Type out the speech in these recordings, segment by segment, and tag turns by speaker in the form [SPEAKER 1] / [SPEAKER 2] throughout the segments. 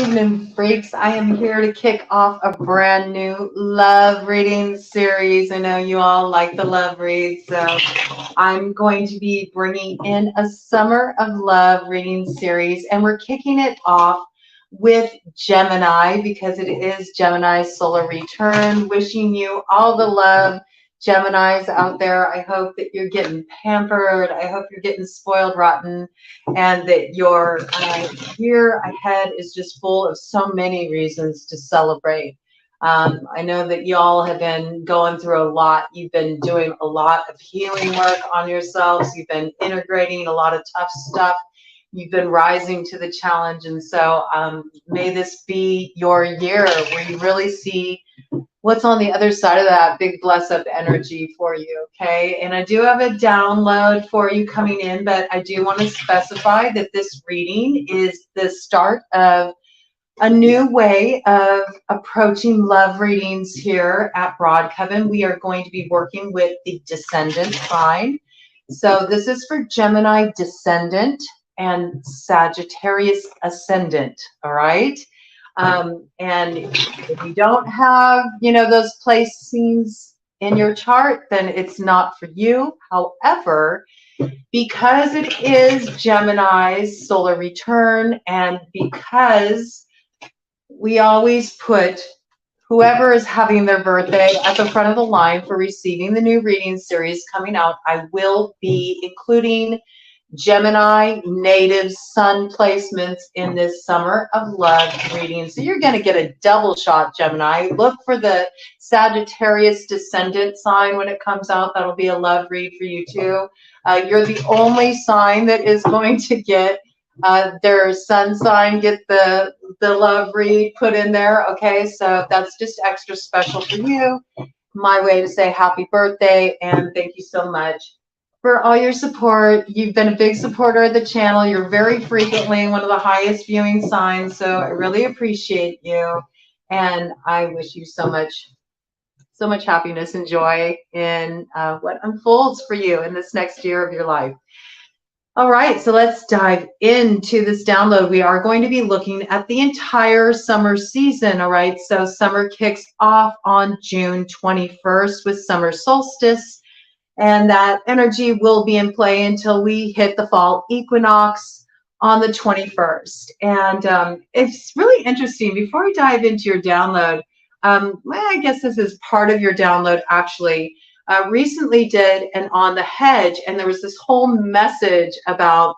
[SPEAKER 1] evening, freaks. I am here to kick off a brand new love reading series. I know you all like the love reads, so I'm going to be bringing in a Summer of Love reading series, and we're kicking it off with Gemini because it is Gemini's solar return. Wishing you all the love, Geminis out there. I hope that you're getting pampered. I hope you're getting spoiled rotten, and that your year ahead is just full of so many reasons to celebrate. I know that y'all have been going through a lot. You've been doing a lot of healing work on yourselves. You've been integrating a lot of tough stuff. You've been rising to the challenge. And so may this be your year where you really see what's on the other side of that big bless up energy for you, okay? And I do have a download for you coming in, but I do want to specify that this reading is the start of a new way of approaching love readings here at BroadCoven. We are going to be working with the Descendant sign. So this is for Gemini Descendant and Sagittarius Ascendant, all right? And if you don't have, those placings in your chart, then it's not for you. However, because it is Gemini's solar return, and because we always put whoever is having their birthday at the front of the line for receiving the new reading series coming out, I will be including Gemini native sun placements in this Summer of Love reading. So you're going to get a double shot, Gemini. Look for the Sagittarius Descendant sign when it comes out. That'll be a love read for you too. You're the only sign that is going to get their sun sign, get the love read put in there. Okay, so that's just extra special for you. My way to say happy birthday and thank you so much for all your support. You've been a big supporter of the channel. You're very frequently one of the highest viewing signs, so I really appreciate you, and I wish you so much happiness and joy in what unfolds for you in this next year of your life. All right, so let's dive into this download. We are going to be looking at the entire summer season, all right? So summer kicks off on June 21st with summer solstice, and that energy will be in play until we hit the fall equinox on the 21st. And it's really interesting. Before we dive into your download, I guess this is part of your download actually. Recently did an On the Hedge, and there was this whole message about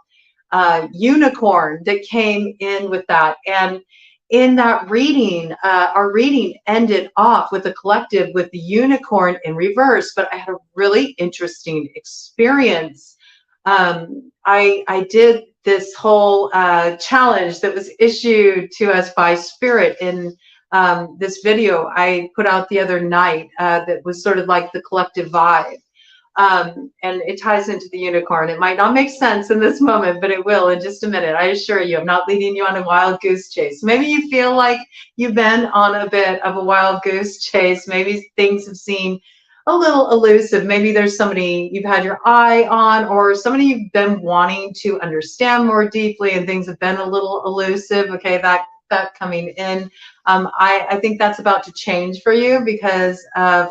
[SPEAKER 1] unicorn that came in with that. And in that reading, our reading ended off with a collective with the unicorn in reverse, but I had a really interesting experience. I did this whole challenge that was issued to us by Spirit in this video I put out the other night that was sort of like the collective vibe. And it ties into the unicorn. It might not make sense in this moment, but it will in just a minute. I assure you, I'm not leading you on a wild goose chase. Maybe you feel like you've been on a bit of a wild goose chase. Maybe things have seemed a little elusive. Maybe there's somebody you've had your eye on, or somebody you've been wanting to understand more deeply, and things have been a little elusive. Okay, that coming in. I think that's about to change for you because of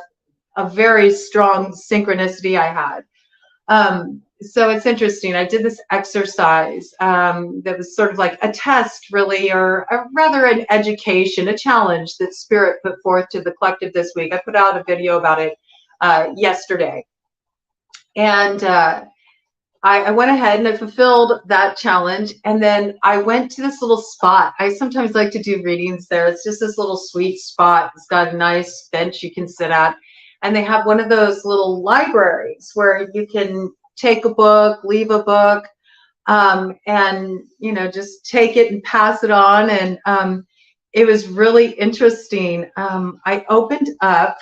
[SPEAKER 1] a very strong synchronicity I had. So it's interesting. I did this exercise that was sort of like a test, really, or rather an education, a challenge that Spirit put forth to the collective this week. I put out a video about it yesterday. And I went ahead and I fulfilled that challenge. And then I went to this little spot. I sometimes like to do readings there. It's just this little sweet spot. It's got a nice bench you can sit at. And they have one of those little libraries where you can take a book, leave a book, and, just take it and pass it on. And it was really interesting. I opened up,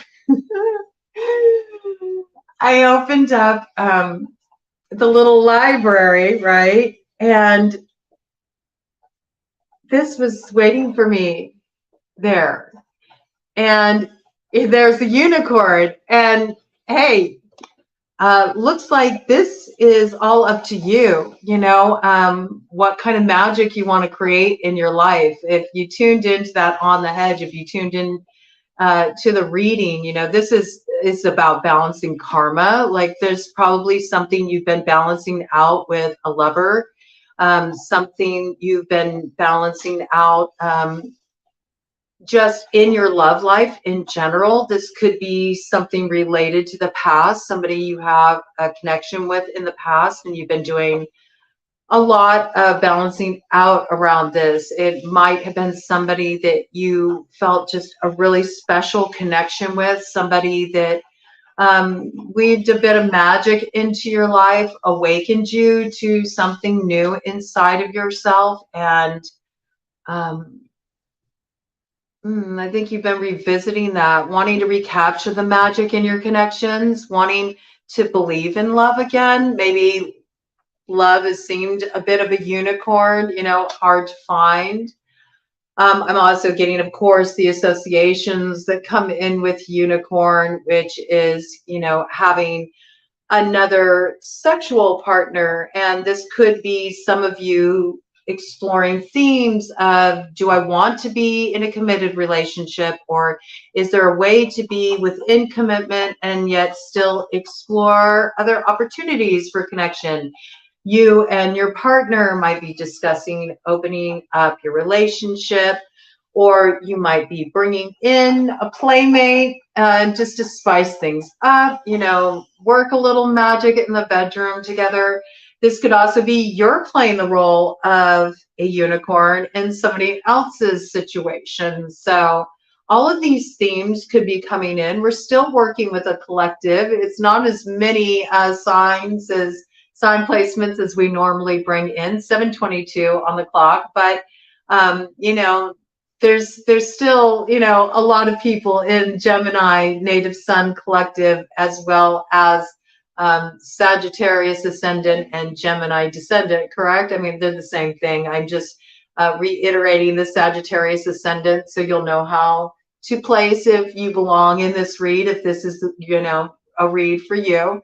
[SPEAKER 1] the little library, right? And this was waiting for me there. And there's the unicorn. And hey, looks like this is all up to you, what kind of magic you want to create in your life. If you tuned into that on the hedge, if you tuned in to the reading, this is about balancing karma. Like there's probably something you've been balancing out with a lover, something you've been balancing out just in your love life in general. This could be something related to the past, somebody you have a connection with in the past, and you've been doing a lot of balancing out around this. It might have been somebody that you felt just a really special connection with, somebody that weaved a bit of magic into your life, awakened you to something new inside of yourself. And I think you've been revisiting that, wanting to recapture the magic in your connections, wanting to believe in love again. Maybe love has seemed a bit of a unicorn, hard to find. I'm also getting, of course, the associations that come in with unicorn, which is, having another sexual partner. And this could be some of you exploring themes of, do I want to be in a committed relationship, or is there a way to be within commitment and yet still explore other opportunities for connection? You and your partner might be discussing opening up your relationship, or you might be bringing in a playmate just to spice things up, work a little magic in the bedroom together. This could also be you're playing the role of a unicorn in somebody else's situation. So all of these themes could be coming in. We're still working with a collective. It's not as many sign placements as we normally bring in, 7:22 on the clock, but there's still, a lot of people in Gemini Native Sun Collective, as well as Sagittarius Ascendant and Gemini Descendant, correct? I mean, they're the same thing. I'm just reiterating the Sagittarius Ascendant so you'll know how to place if you belong in this read, if this is, a read for you.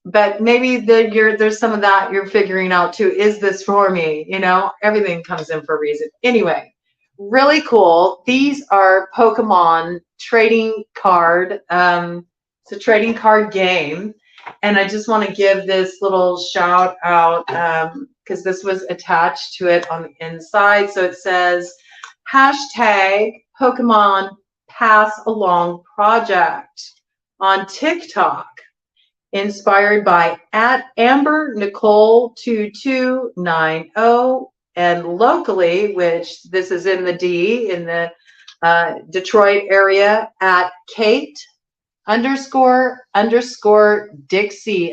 [SPEAKER 1] But maybe there's some of that you're figuring out too. Is this for me? Everything comes in for a reason. Anyway, really cool. These are Pokemon trading card. It's a trading card game. And I just want to give this little shout out because this was attached to it on the inside. So it says hashtag Pokemon Pass Along Project on TikTok. Inspired by @Amber Nicole 2290, and locally, which this is in the D, in the Detroit area, @Kate__Dixie.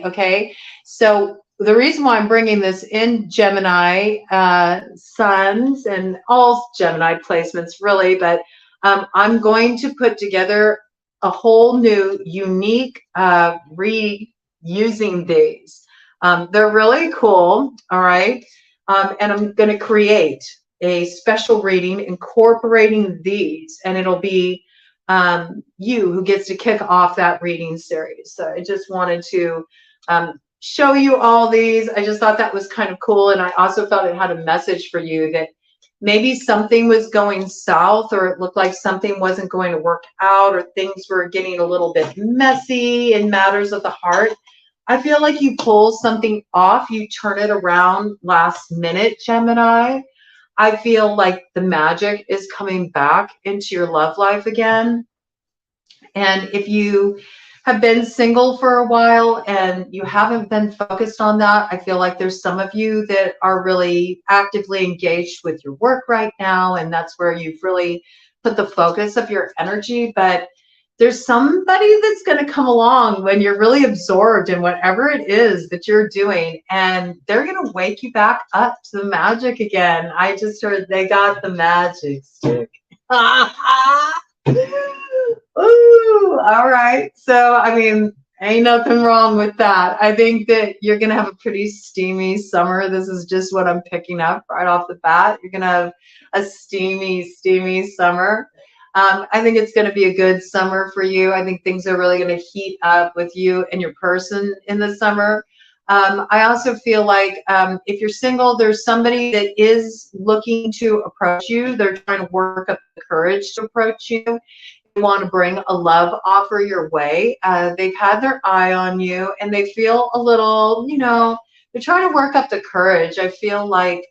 [SPEAKER 1] Okay, so the reason why I'm bringing this in Gemini Suns and all Gemini placements really, but I'm going to put together a whole new unique read using these. They're really cool, all right? And I'm going to create a special reading incorporating these, and it'll be you who gets to kick off that reading series. So I just wanted to show you all these. I just thought that was kind of cool, and I also felt it had a message for you that maybe something was going south, or it looked like something wasn't going to work out, or things were getting a little bit messy in matters of the heart. I feel like you pull something off, you turn it around last minute, Gemini. I feel like the magic is coming back into your love life again. And if you have been single for a while and you haven't been focused on that, I feel like there's some of you that are really actively engaged with your work right now, and that's where you've really put the focus of your energy. But there's somebody that's going to come along when you're really absorbed in whatever it is that you're doing, and they're going to wake you back up to the magic again. I just heard they got the magic stick. Ooh, all right. So, I mean, ain't nothing wrong with that. I think that you're going to have a pretty steamy summer. This is just what I'm picking up right off the bat. You're going to have a steamy, steamy summer. I think it's going to be a good summer for you. I think things are really going to heat up with you and your person in the summer. I also feel like if you're single, there's somebody that is looking to approach you. They're trying to work up the courage to approach you. They want to bring a love offer your way. They've had their eye on you and they feel a little, you know, they're trying to work up the courage. I feel like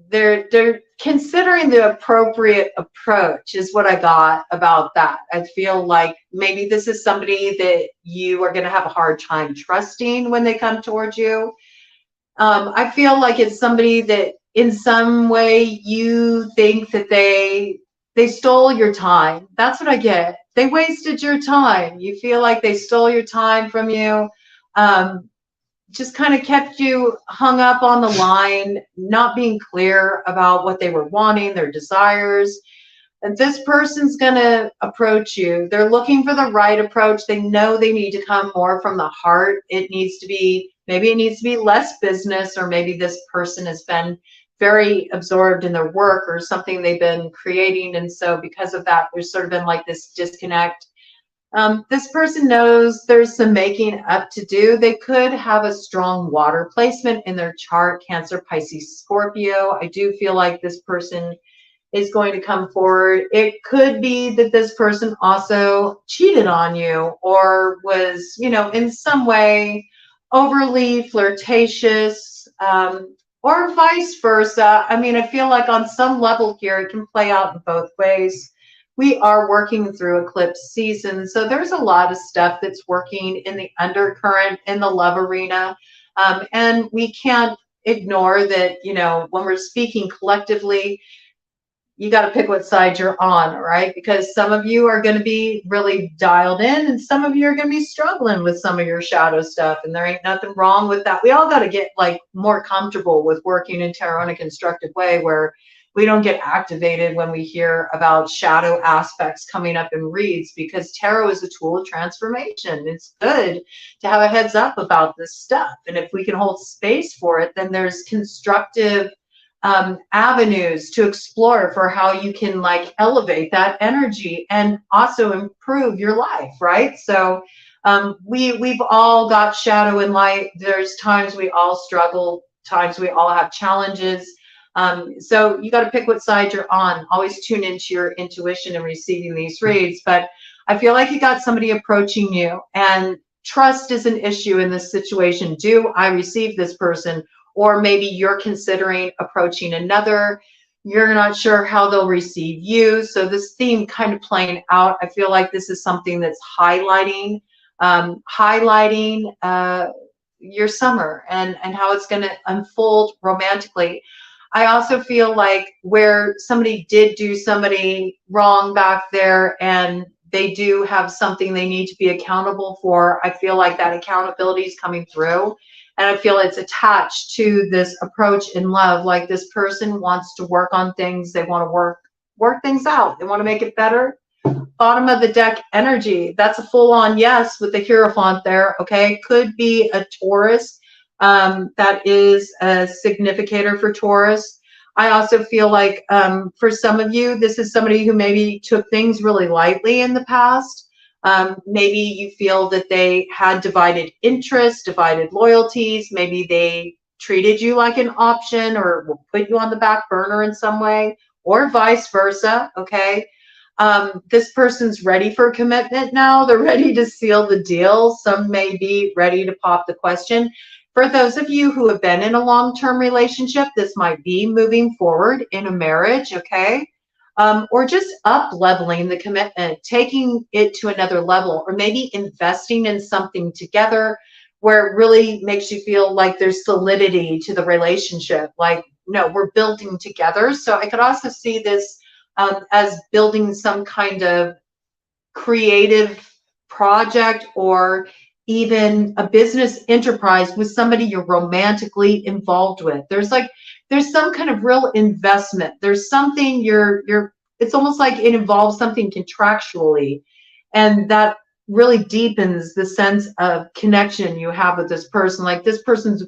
[SPEAKER 1] they're considering the appropriate approach is what I got about that. I feel like maybe this is somebody that you are going to have a hard time trusting when they come towards you. I feel like it's somebody that in some way you think that they stole your time. That's what I get. They wasted your time. You feel like they stole your time from you. Just kind of kept you hung up on the line, not being clear about what they were wanting, their desires. And this person's going to approach you. They're looking for the right approach. They know they need to come more from the heart. It needs to be, maybe it needs to be less business, or maybe this person has been very absorbed in their work or something they've been creating. And so because of that, there's sort of been like this disconnect. This person knows there's some making up to do. They could have a strong water placement in their chart, Cancer, Pisces, Scorpio. I do feel like this person is going to come forward. It could be that this person also cheated on you or was, you know, in some way overly flirtatious, or vice versa. I mean, I feel like on some level here, it can play out in both ways. We are working through eclipse season, so there's a lot of stuff that's working in the undercurrent in the love arena, and we can't ignore that, you know, when we're speaking collectively, you got to pick what side you're on, right? Because some of you are going to be really dialed in and some of you are going to be struggling with some of your shadow stuff, and there ain't nothing wrong with that. We all got to get like more comfortable with working in tarot in a constructive way where we don't get activated when we hear about shadow aspects coming up in reads, because tarot is a tool of transformation. It's good to have a heads up about this stuff. And if we can hold space for it, then there's constructive avenues to explore for how you can like elevate that energy and also improve your life, right? So we've all got shadow and light. There's times we all struggle, times we all have challenges. So you got to pick what side you're on. Always tune into your intuition and receiving these reads. But I feel like you got somebody approaching you, and trust is an issue in this situation. Do I receive this person? Or maybe you're considering approaching another. You're not sure how they'll receive you. So this theme kind of playing out. I feel like this is something that's highlighting your summer and how it's going to unfold romantically. I also feel like where somebody did do somebody wrong back there and they do have something they need to be accountable for, I feel like that accountability is coming through. And I feel it's attached to this approach in love. Like this person wants to work on things. They want to work things out. They want to make it better. Bottom of the deck energy. That's a full on yes with the Hierophant there. Okay. Could be a Taurus. That is a significator for Taurus. I also feel like for some of you, this is somebody who maybe took things really lightly in the past. Maybe you feel that they had divided interests, divided loyalties. Maybe they treated you like an option or will put you on the back burner in some way, or vice versa. Okay. This person's ready for commitment now. They're ready to seal the deal. Some may be ready to pop the question. For those of you who have been in a long-term relationship, this might be moving forward in a marriage. Okay. Or just up-leveling the commitment, taking it to another level, or maybe investing in something together where it really makes you feel like there's solidity to the relationship. Like, no, we're building together. So I could also see this as building some kind of creative project or even a business enterprise with somebody you're romantically involved with. There's some kind of real investment. There's something it's almost like it involves something contractually, and that really deepens the sense of connection you have with this person. Like this person's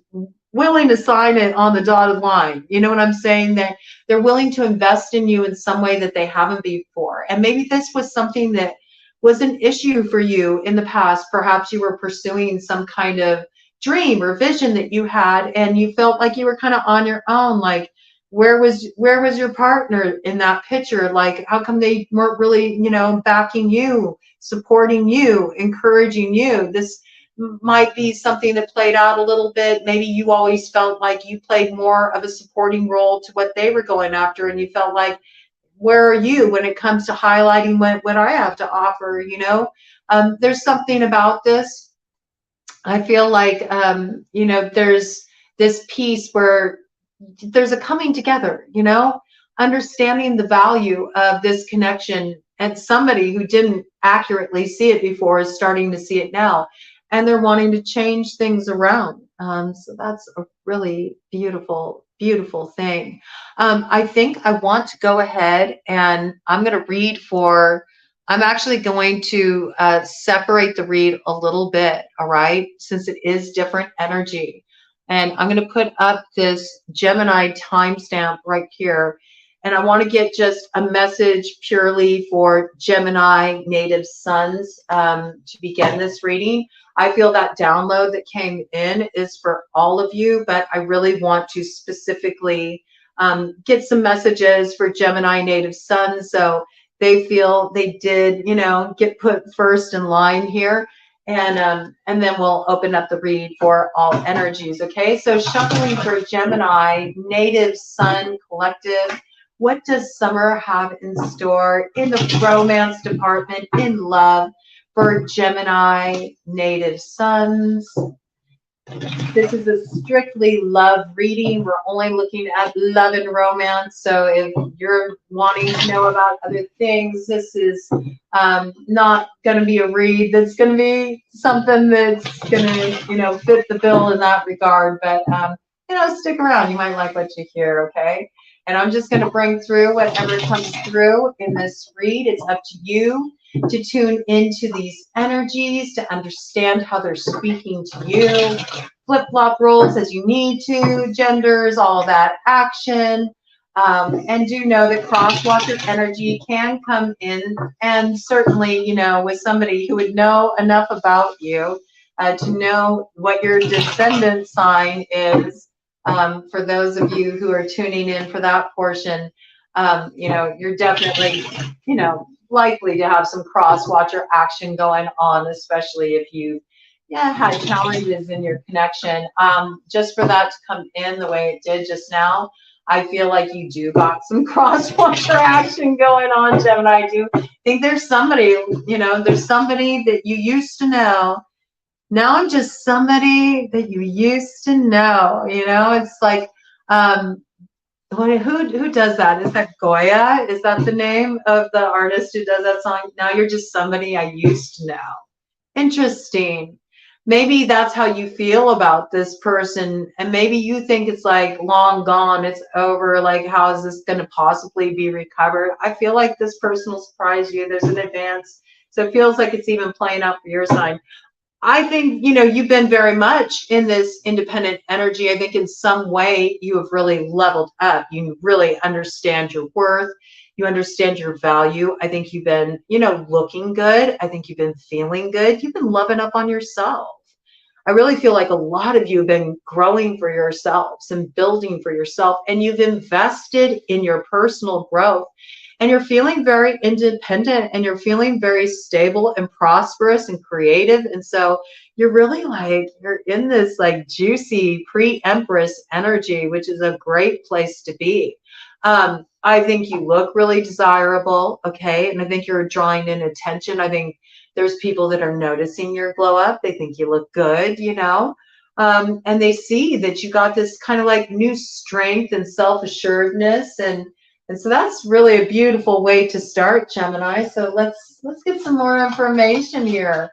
[SPEAKER 1] willing to sign it on the dotted line. You know what I'm saying? That they're willing to invest in you in some way that they haven't before. And maybe this was something that was an issue for you in the past. Perhaps you were pursuing some kind of dream or vision that you had, and you felt like you were kind of on your own. Like, where was your partner in that picture? Like, how come they weren't really, you know, backing you, supporting you, encouraging you? This might be something that played out a little bit. Maybe you always felt like you played more of a supporting role to what they were going after, and you felt like, where are you when it comes to highlighting what I have to offer? You know, there's something about this. I feel like, you know, there's this piece where there's a coming together, you know, understanding the value of this connection, and somebody who didn't accurately see it before is starting to see it now, and they're wanting to change things around. So that's a really beautiful, beautiful thing. I think I want to go ahead and I'm going to read for, I'm actually going to separate the read a little bit, all right, since it is different energy. And I'm going to put up this Gemini timestamp right here. And I want to get just a message purely for Gemini native sons to begin this reading. I feel that download that came in is for all of you, but I really want to specifically get some messages for Gemini native sons, so they feel they did, you know, get put first in line here. And then we'll open up the read for all energies. Okay, so shuffling for Gemini native sun collective. What does summer have in store in the romance department, in love, for Gemini native sons? This is a strictly love reading. We're only looking at love and romance. So if you're wanting to know about other things, this is not going to be a read that's going to be something that's going to, you know, fit the bill in that regard. But, you know, stick around. You might like what you hear, okay? And I'm just going to bring through whatever comes through in this read. It's up to you to tune into these energies, to understand how they're speaking to you. Flip-flop roles as you need to, genders, all that action. And do know that cross-watcher energy can come in, and certainly, you know, with somebody who would know enough about you to know what your descendant sign is. For those of you who are tuning in for that portion, you know, you're definitely, you know, likely to have some cross-watcher action going on, especially if you had challenges in your connection. Just for that to come in the way it did just now, I feel like you do got some cross-watcher action going on, Gemini. I do think there's somebody, you know, there's somebody that you used to know. Now I'm just somebody that you used to know, you know. It's like, who does that? Is that Goya? Is that the name of the artist who does that song? Now you're just somebody I used to know. Interesting. Maybe that's how you feel about this person, and maybe you think it's like long gone, it's over, like how is this going to possibly be recovered? I feel like this person will surprise you. There's an advance, so it feels like it's even playing out for your sign. I think, you know, you've been very much in this independent energy. I think in some way you have really leveled up. You really understand your worth. You understand your value. I think you've been, you know, looking good. I think you've been feeling good. You've been loving up on yourself. I really feel like a lot of you have been growing for yourselves and building for yourself, and you've invested in your personal growth. And you're feeling very independent, and you're feeling very stable and prosperous and creative. And so you're really like, you're in this like juicy pre-empress energy, which is a great place to be. I think you look really desirable, okay? And I think you're drawing in attention. I think there's people that are noticing your glow up. They think you look good, you know? And they see that you got this kind of like new strength and self-assuredness, and so that's really a beautiful way to start, Gemini. So let's get some more information here.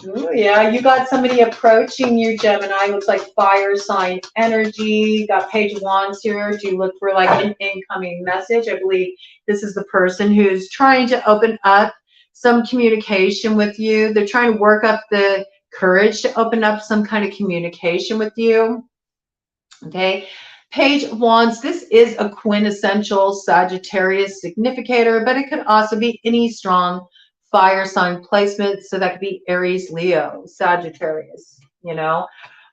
[SPEAKER 1] Oh yeah, you got somebody approaching you, Gemini. Looks like fire sign energy. Got Page of Wands here. Do you look for like an incoming message? I believe this is the person who's trying to open up some communication with you. They're trying to work up the courage to open up some kind of communication with you. Okay. Page of Wands, this is a quintessential Sagittarius significator, but it could also be any strong fire sign placement. So that could be Aries, Leo, Sagittarius, you know.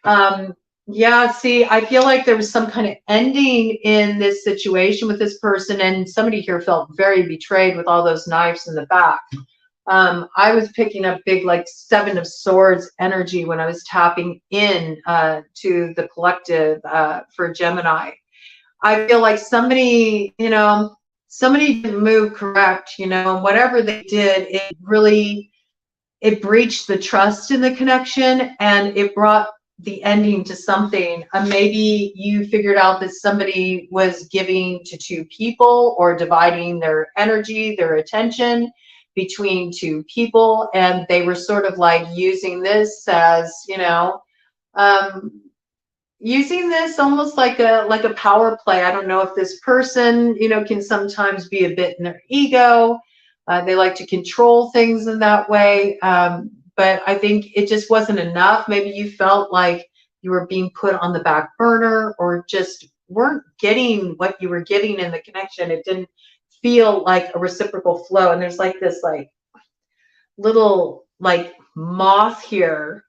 [SPEAKER 1] Um, yeah, see, I feel like there was some kind of ending in this situation with this person, and somebody here felt very betrayed with all those knives in the back. I was picking up big, like Seven of Swords energy when I was tapping in to the collective for Gemini. I feel like somebody, somebody didn't move correct, whatever they did, it breached the trust in the connection, and it brought the ending to something. Maybe you figured out that somebody was giving to two people or dividing their energy, their attention between two people, and they were sort of like using this as, um, using this almost like a power play. I don't know if this person, can sometimes be a bit in their ego. They like to control things in that way. But I think it just wasn't enough. Maybe you felt like you were being put on the back burner, or just weren't getting what you were giving in the connection. It didn't feel like a reciprocal flow. And there's like this like little like moth here,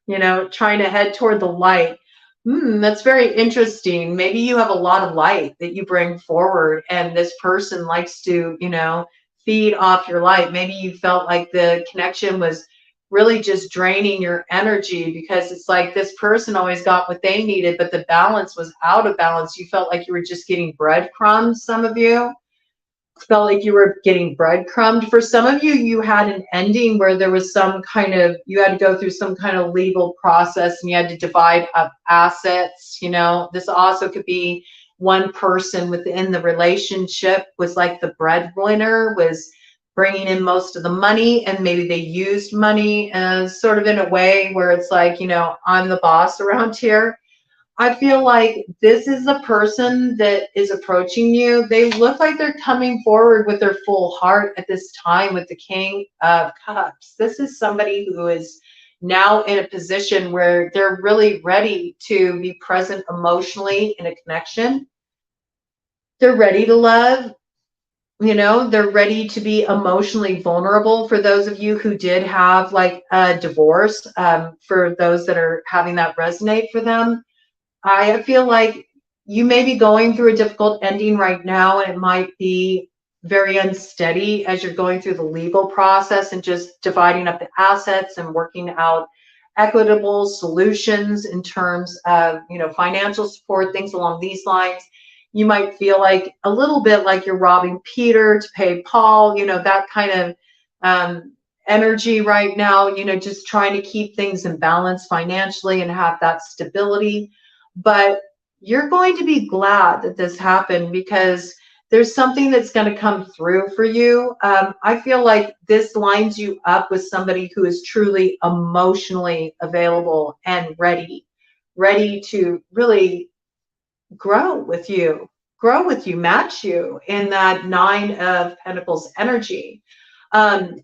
[SPEAKER 1] trying to head toward the light. That's very interesting. Maybe you have a lot of light that you bring forward, and this person likes to, feed off your light. Maybe you felt like the connection was really just draining your energy, because it's like this person always got what they needed, but the balance was out of balance. You felt like you were just getting breadcrumbs, some of you felt like you were getting breadcrumbed. For some of you, you had an ending where there was some kind of, you had to go through some kind of legal process, and you had to divide up assets. This also could be one person within the relationship was like the breadwinner, was bringing in most of the money, and maybe they used money as sort of in a way where it's like, I'm the boss around here. I feel like this is a person that is approaching you. They look like they're coming forward with their full heart at this time with the King of Cups. This is somebody who is now in a position where they're really ready to be present emotionally in a connection. They're ready to love. They're ready to be emotionally vulnerable. For those of you who did have like a divorce, for those that are having that resonate for them, I feel like you may be going through a difficult ending right now, and it might be very unsteady as you're going through the legal process and just dividing up the assets and working out equitable solutions in terms of, financial support, things along these lines. You might feel like a little bit like you're robbing Peter to pay Paul, that kind of energy right now, just trying to keep things in balance financially and have that stability. But you're going to be glad that this happened, because there's something that's going to come through for you. I feel like this lines you up with somebody who is truly emotionally available and ready to really grow with you, match you in that Nine of Pentacles energy.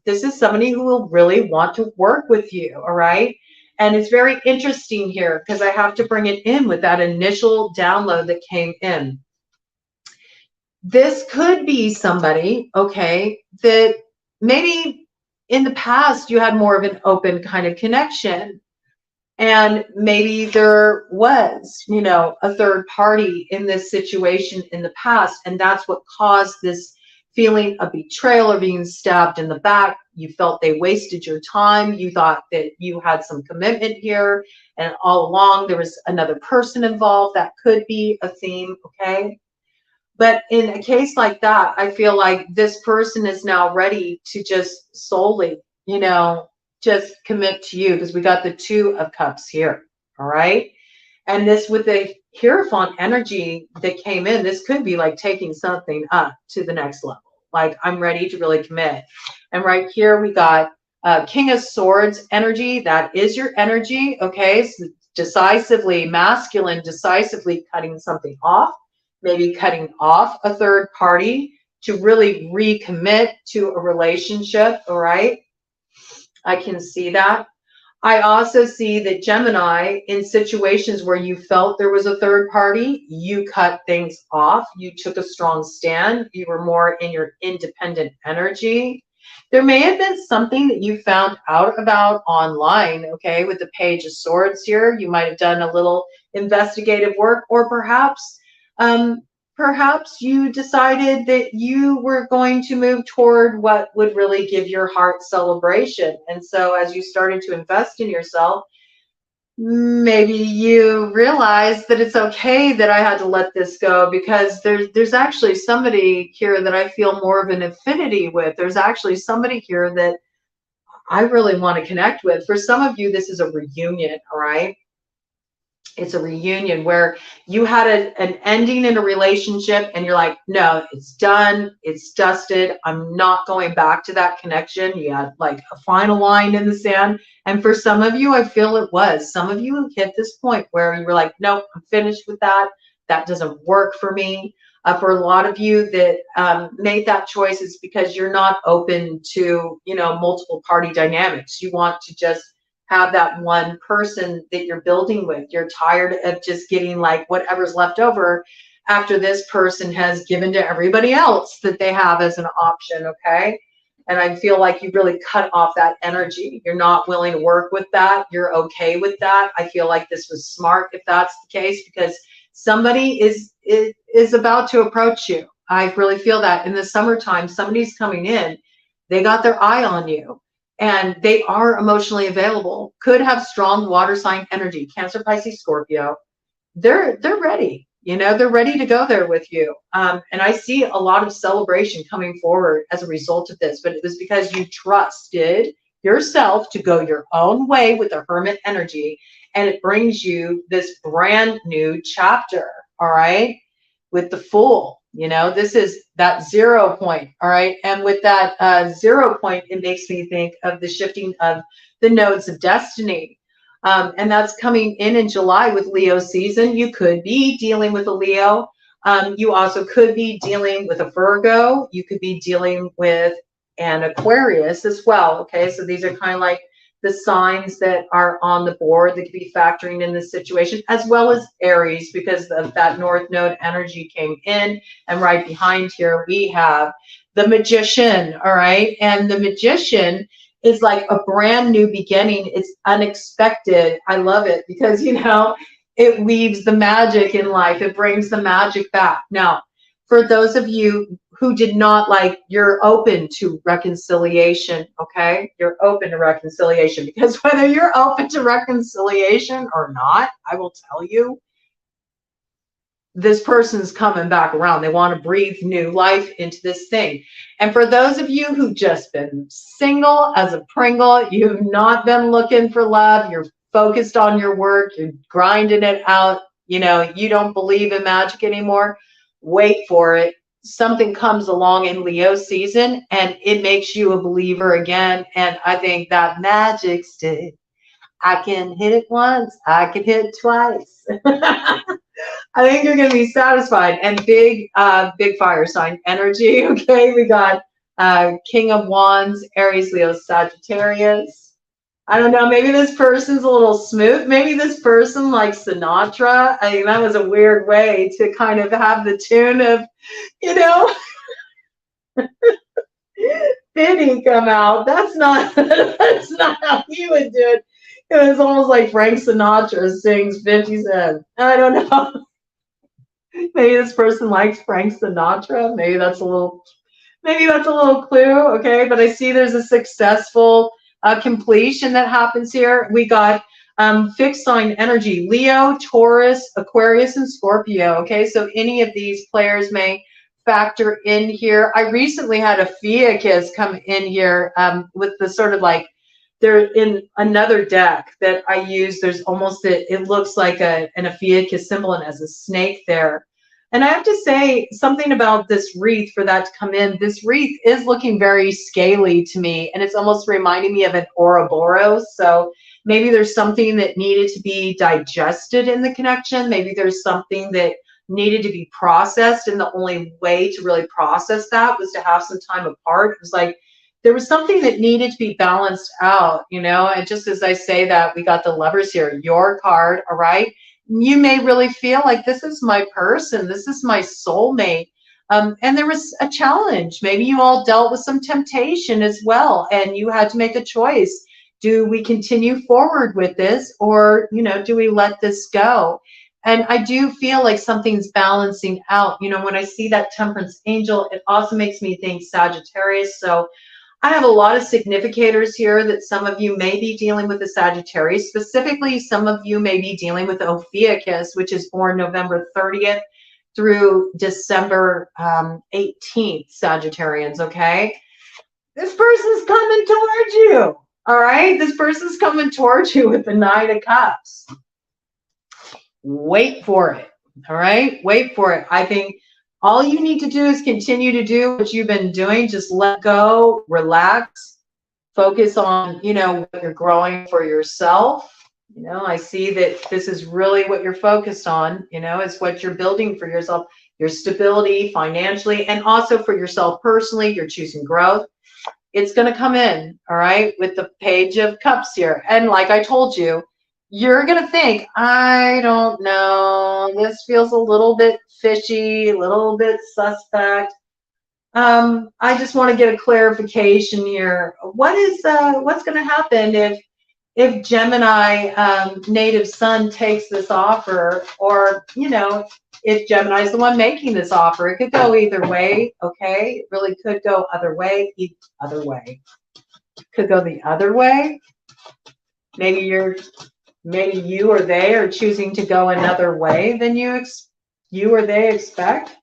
[SPEAKER 1] This is somebody who will really want to work with you, all right? And it's very interesting here, because I have to bring it in with that initial download that came in. This could be somebody, okay, that maybe in the past you had more of an open kind of connection. And maybe there was, a third party in this situation in the past. And that's what caused this feeling of betrayal or being stabbed in the back. You felt they wasted your time. You thought that you had some commitment here, and all along there was another person involved. That could be a theme, okay? But in a case like that, I feel like this person is now ready to just solely, just commit to you, because we got the Two of Cups here, all right? And this with the Hierophant energy that came in, this could be like taking something up to the next level. Like, I'm ready to really commit. And right here we got King of Swords energy. That is your energy, okay? So decisively masculine, decisively cutting something off, maybe cutting off a third party to really recommit to a relationship, all right? I can see that. I also see that Gemini, in situations where you felt there was a third party, you cut things off. You took a strong stand. You were more in your independent energy. There may have been something that you found out about online, okay, with the Page of Swords here. You might have done a little investigative work, or um, perhaps you decided that you were going to move toward what would really give your heart celebration. And so as you started to invest in yourself, maybe you realized that it's okay that I had to let this go, because there's actually somebody here that I feel more of an affinity with. There's actually somebody here that I really want to connect with. For some of you, this is a reunion, all right? It's a reunion where you had an ending in a relationship and you're like, no, it's done, it's dusted, I'm not going back to that connection. You had like a final line in the sand. And for some of you, I feel it was. Some of you hit this point where you were like, nope, I'm finished with that. That doesn't work for me. For a lot of you that made that choice, it's because you're not open to, multiple party dynamics. You want to just have that one person that you're building with. You're tired of just getting like whatever's left over after this person has given to everybody else that they have as an option, okay? And I feel like you really cut off that energy. You're not willing to work with that. You're okay with that. I feel like this was smart if that's the case, because somebody is about to approach you. I really feel that in the summertime, somebody's coming in. They got their eye on you, and they are emotionally available. Could have strong water sign energy, Cancer, Pisces, Scorpio. They're ready. They're ready to go there with you. And I see a lot of celebration coming forward as a result of this, but it was because you trusted yourself to go your own way with the Hermit energy, and it brings you this brand new chapter, all right, with the Fool. This is that 0 point, all right? And with that 0 point, it makes me think of the shifting of the nodes of destiny. And that's coming in July with Leo season. You could be dealing with a Leo. You also could be dealing with a Virgo. You could be dealing with an Aquarius as well, okay? So these are kind of like the signs that are on the board that could be factoring in this situation, as well as Aries, because of that North Node energy came in. And right behind here, we have the Magician, all right? And the Magician is like a brand new beginning. It's unexpected. I love it because, it weaves the magic in life. It brings the magic back. Now, for those of you who did not you're open to reconciliation, okay? You're open to reconciliation, because whether you're open to reconciliation or not, I will tell you, this person's coming back around. They want to breathe new life into this thing. And for those of you who've just been single as a Pringle, you've not been looking for love, you're focused on your work, you're grinding it out, you don't believe in magic anymore, wait for it. Something comes along in Leo season and it makes you a believer again. And I think that magic stick, I can hit it once, I can hit it twice. I think you're going to be satisfied. And big fire sign energy. Okay, we got King of Wands, Aries, Leo, Sagittarius. I don't know, maybe this person's a little smooth. Maybe this person likes Sinatra. I mean, that was a weird way to kind of have the tune of, Benny come out. That's not how you would do it. It was almost like Frank Sinatra sings 50 Cent. I don't know. Maybe this person likes Frank Sinatra. Maybe that's a little clue. Okay, but I see there's a successful completion that happens here. We got fixed sign energy: Leo, Taurus, Aquarius, and Scorpio. Okay, so any of these players may factor in here. I recently had a Fiacus come in here with the sort of they're in another deck that I use. There's almost it looks like an Ophiuchus symbol and has a snake there. And I have to say something about this wreath for that to come in. This wreath is looking very scaly to me, and it's almost reminding me of an Ouroboros. So maybe there's something that needed to be digested in the connection. Maybe there's something that needed to be processed, and the only way to really process that was to have some time apart. It was like there was something that needed to be balanced out, you know, and just as I say that, we got the Lovers here, your card, all right? You may really feel like this is my person, this is my soulmate. And there was a challenge. Maybe you all dealt with some temptation as well, and you had to make a choice. Do we continue forward with this, or, you know, do we let this go? And I do feel like something's balancing out. You know, when I see that Temperance angel, it also makes me think Sagittarius. So I have a lot of significators here that some of you may be dealing with the Sagittarius. Specifically, some of you may be dealing with Ophiuchus, which is born November 30th through December 18th, Sagittarians, okay? This person's coming towards you, all right? This person's coming towards you with the Knight of Cups. Wait for it, all right? Wait for it. I think all you need to do is continue to do what you've been doing. Just let go, relax, focus on, you know, what you're growing for yourself. You know, I see that this is really what you're focused on, you know, is what you're building for yourself, your stability financially, and also for yourself personally. You're choosing growth. It's going to come in, all right, with the Page of Cups here. And like I told you, you're going to think, I don't know, this feels a little bit fishy, a little bit suspect. I just want to get a clarification here. What's going to happen if Gemini native sun takes this offer, or, you know, if Gemini is the one making this offer? It could go either way, okay? It really could go other way, Could go the other way. Maybe you or they are choosing to go another way than you or they expect.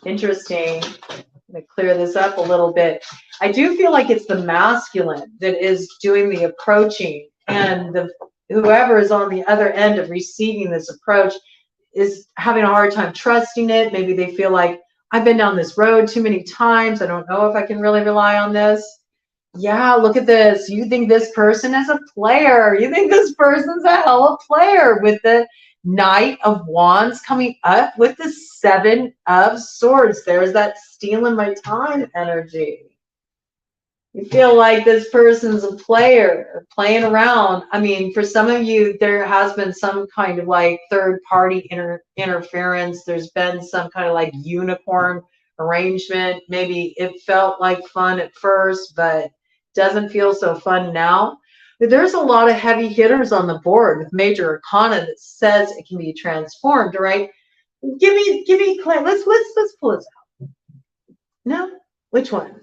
[SPEAKER 1] Interesting. I'm going to clear this up a little bit. I do feel like it's the masculine that is doing the approaching, and whoever is on the other end of receiving this approach is having a hard time trusting it. Maybe they feel like, I've been down this road too many times. I don't know if I can really rely on this. Yeah, look at this. You think this person is a player. You think this person's a hella player, with the Knight of Wands coming up with the Seven of Swords. There's that stealing my time energy. You feel like this person's a player, playing around. I mean, for some of you, there has been some kind of like third-party interference. There's been some kind of like unicorn arrangement. Maybe it felt like fun at first, but doesn't feel so fun now. There's a lot of heavy hitters on the board with major arcana that says it can be transformed, right? Give me, let's pull this out. No? Which one?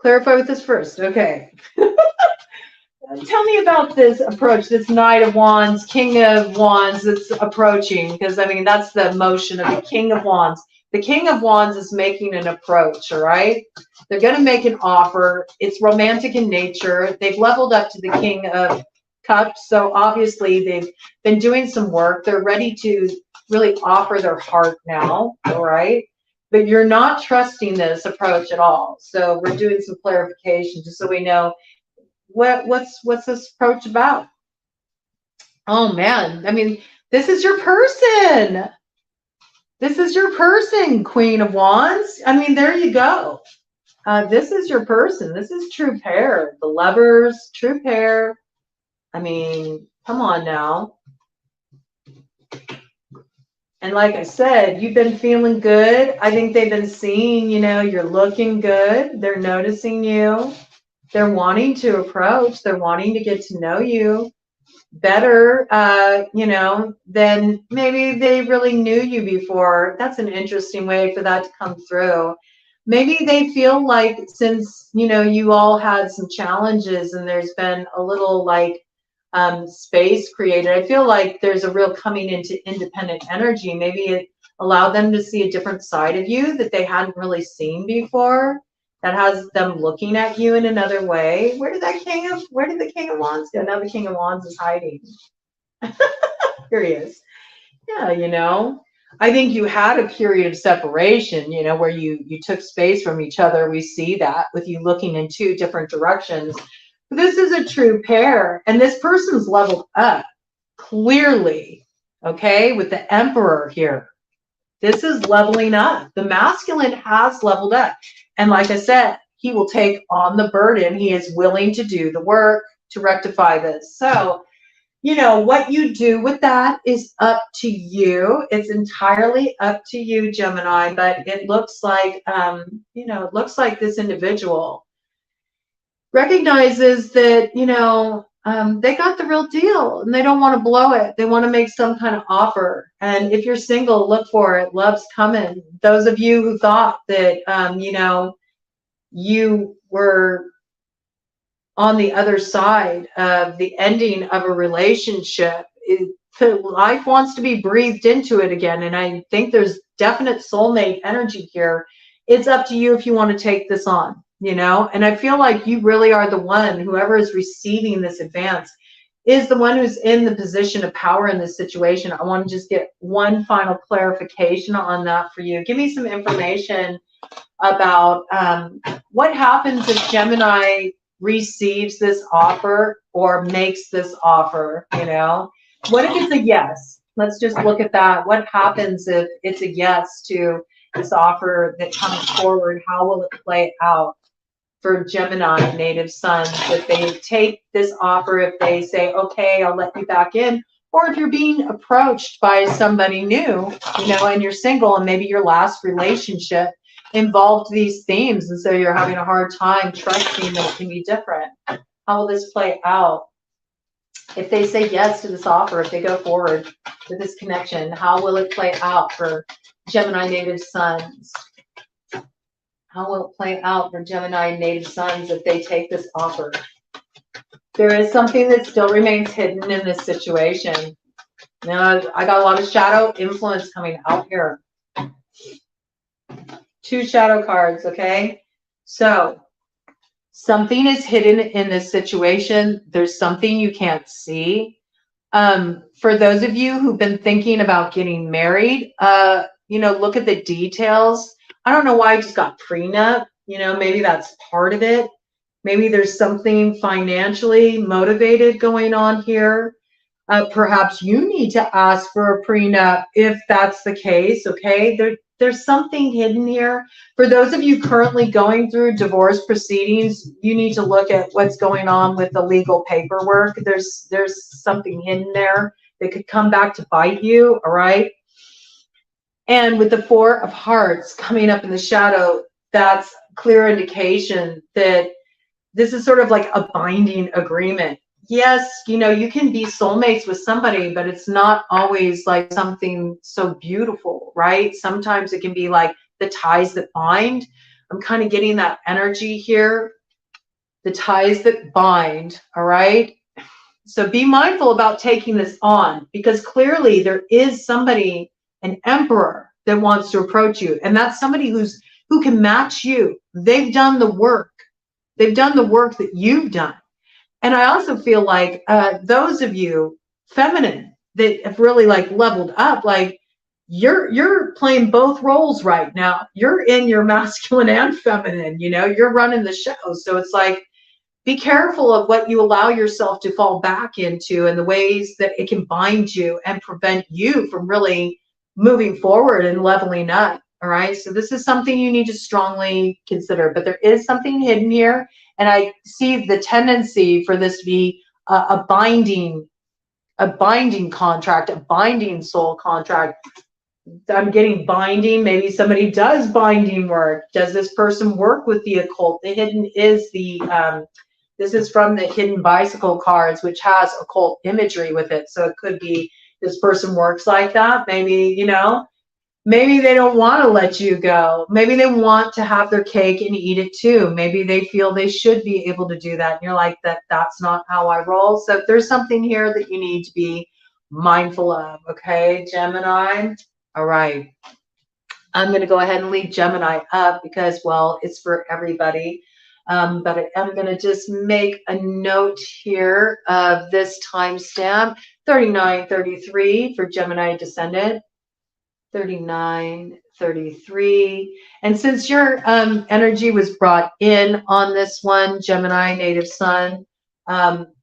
[SPEAKER 1] Clarify with this first. Okay. Tell me about this approach, this Knight of Wands, King of Wands that's approaching, because I mean, that's the motion of the King of Wands. The King of Wands is making an approach, all right? They're going to make an offer. It's romantic in nature. They've leveled up to the King of Cups, so obviously they've been doing some work. They're ready to really offer their heart now, all right? But you're not trusting this approach at all. So we're doing some clarification just so we know what's this approach about. Oh man, I mean, this is your person. This is your person, Queen of Wands. I mean, there you go. This is your person. This is true pair. The Lovers, true pair. I mean, come on now. And like I said, you've been feeling good. I think they've been seeing, you know, you're looking good. They're noticing you. They're wanting to approach. They're wanting to get to know you better, you know, than maybe they really knew you before. That's an interesting way for that to come through. Maybe they feel like, since, you know, you all had some challenges and there's been a little like space created, I feel like there's a real coming into independent energy. Maybe it allowed them to see a different side of you that they hadn't really seen before, that has them looking at you in another way. Where did the King of Wands go? Now the King of Wands is hiding. Here he is. Yeah, you know, I think you had a period of separation, you know, where you took space from each other. We see that with you looking in two different directions. But this is a true pair, and this person's leveled up clearly, okay, with the Emperor here. This is leveling up. The masculine has leveled up. And like I said, he will take on the burden. He is willing to do the work to rectify this. So, you know, what you do with that is up to you. It's entirely up to you, Gemini, but it looks like, you know, it looks like this individual recognizes that, you know, they got the real deal and they don't want to blow it. They want to make some kind of offer. And if you're single, look for it. Love's coming. Those of you who thought that, you know, you were on the other side of the ending of a relationship, life wants to be breathed into it again. And I think there's definite soulmate energy here. It's up to you if you want to take this on, you know? And I feel like you really are the one, whoever is receiving this advance is the one who's in the position of power in this situation. I want to just get one final clarification on that for you. Give me some information about what happens if Gemini receives this offer or makes this offer, you know? What if it's a yes? Let's just look at that. What happens if it's a yes to this offer that comes forward? How will it play out for Gemini native sons if they take this offer, if they say, okay, I'll let you back in, or if you're being approached by somebody new, you know, and you're single and maybe your last relationship involved these themes, and so you're having a hard time trusting that it can be different. How will this play out? If they say yes to this offer, if they go forward with this connection, how will it play out for Gemini native sons? How will it play out for Gemini native sons if they take this offer? There is something that still remains hidden in this situation. Now, I got a lot of shadow influence coming out here. 2 shadow cards, okay? So, something is hidden in this situation. There's something you can't see. For those of you who've been thinking about getting married, you know, look at the details. I don't know why I just got prenup. You know, maybe that's part of it. Maybe there's something financially motivated going on here. Perhaps you need to ask for a prenup if that's the case, okay? There's something hidden here. For those of you currently going through divorce proceedings, you need to look at what's going on with the legal paperwork. There's something hidden there that could come back to bite you, all right? And with the 4 of Hearts coming up in the shadow, that's clear indication that this is sort of like a binding agreement. Yes, you know, you can be soulmates with somebody, but it's not always like something so beautiful, right? Sometimes it can be like the ties that bind. I'm kind of getting that energy here. The ties that bind, all right? So be mindful about taking this on, because clearly there is somebody, an emperor, that wants to approach you. And that's somebody who can match you. They've done the work. They've done the work that you've done. And I also feel like those of you feminine that have really like leveled up, like you're playing both roles right now. You're in your masculine and feminine, you know, you're running the show. So it's like, be careful of what you allow yourself to fall back into and the ways that it can bind you and prevent you from really moving forward and leveling up. All right. So this is something you need to strongly consider, but there is something hidden here. And I see the tendency for this to be a binding contract, a binding soul contract. I'm getting binding. Maybe somebody does binding work. Does this person work with the occult? The hidden is the, this is from the Hidden Bicycle cards, which has occult imagery with it. So it could be this person works like that. Maybe, you know, maybe they don't want to let you go. Maybe they want to have their cake and eat it too. Maybe they feel they should be able to do that. And you're like, that's not how I roll. So there's something here that you need to be mindful of. Okay, Gemini. All right. I'm going to go ahead and leave Gemini up because, well, it's for everybody. But I'm going to just make a note here of this timestamp, 3933 for Gemini Descendant. 3933. And since your energy was brought in on this one, Gemini native sun,